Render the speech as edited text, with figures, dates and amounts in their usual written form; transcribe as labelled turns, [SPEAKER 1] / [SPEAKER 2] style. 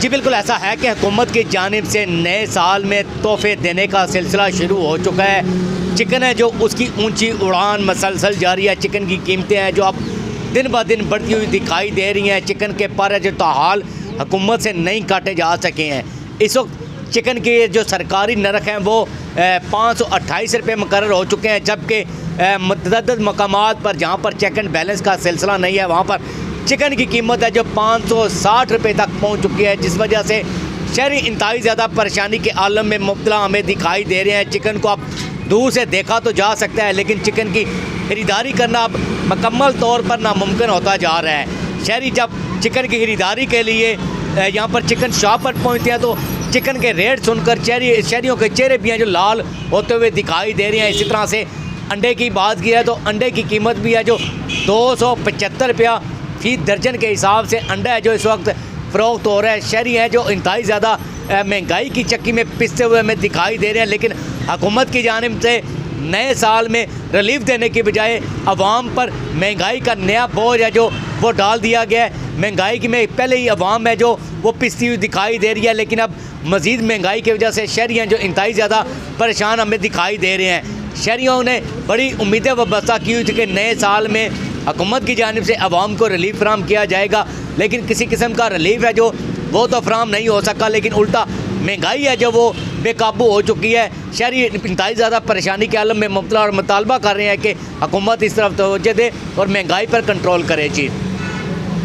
[SPEAKER 1] जी बिल्कुल ऐसा है कि हुकूमत की जानिब से नए साल में तोहफे देने का सिलसिला शुरू हो चुका है। चिकन है जो उसकी ऊंची उड़ान मसलसल जारी है। चिकन की कीमतें हैं जो अब दिन ब दिन बढ़ती हुई दिखाई दे रही हैं। चिकन के पर जो ताहाल हुकूमत से नहीं काटे जा सके हैं। इस वक्त चिकन के जो सरकारी नरख हैं वो 528 रुपये मुकर्रर हो चुके हैं, जबकि मुतअद्दिद मकामात पर जहाँ पर चेक एंड बैलेंस का सिलसिला नहीं है वहाँ पर चिकन की कीमत है जो 560 रुपये तक पहुँच चुकी है, जिस वजह से शहरी इंतहाई ज़्यादा परेशानी के आलम में मुब्तला हमें दिखाई दे रहे हैं। चिकन को अब दूर से देखा तो जा सकता है, लेकिन चिकन की खरीदारी करना अब मुकम्मल तौर पर नामुमकिन होता जा रहा है। शहरी जब चिकन की खरीदारी के लिए यहाँ पर चिकन शॉप पर पहुँचते हैं तो चिकन के रेट सुनकर शहरियों के चेहरे भी हैं जो लाल होते हुए दिखाई दे रहे हैं। इसी तरह से अंडे की बात की है तो अंडे की कीमत भी है जो 275 रुपया फी दर्जन के हिसाब से अंडा है जो इस वक्त फ़रोख्त हो रहा है। शहरी हैं जो इंतहाई ज़्यादा महंगाई की चक्की में पिसते हुए हमें दिखाई दे रहे हैं, लेकिन हुकूमत की जानिब से नए साल में रिलीफ देने की बजाय अवाम पर महंगाई का नया बोझ है जो वो डाल दिया गया है। महंगाई की में पहले ही अवाम है जो वो पिसती हुई दिखाई दे रही है, लेकिन अब मज़ीद महंगाई की वजह से शहरी हैं जो इंतहाई ज़्यादा परेशान हमें दिखाई दे रहे हैं। शहरियों ने बड़ी उम्मीदें वाबस्ता की हुई थी कि नए साल में हुकूमत की जानिब से अवाम को रिलीफ फराम किया जाएगा, लेकिन किसी किस्म का रिलीफ है जो वो तो फराम नहीं हो सका, लेकिन उल्टा महंगाई है जो वो बेकाबू हो चुकी है। शहरी इंतहाई ज़्यादा परेशानी के आलम में मुब्तला और मुतालबा कर रहे हैं कि हुकूमत इस तरफ तवज्जो दे और महंगाई पर कंट्रोल करे। जी।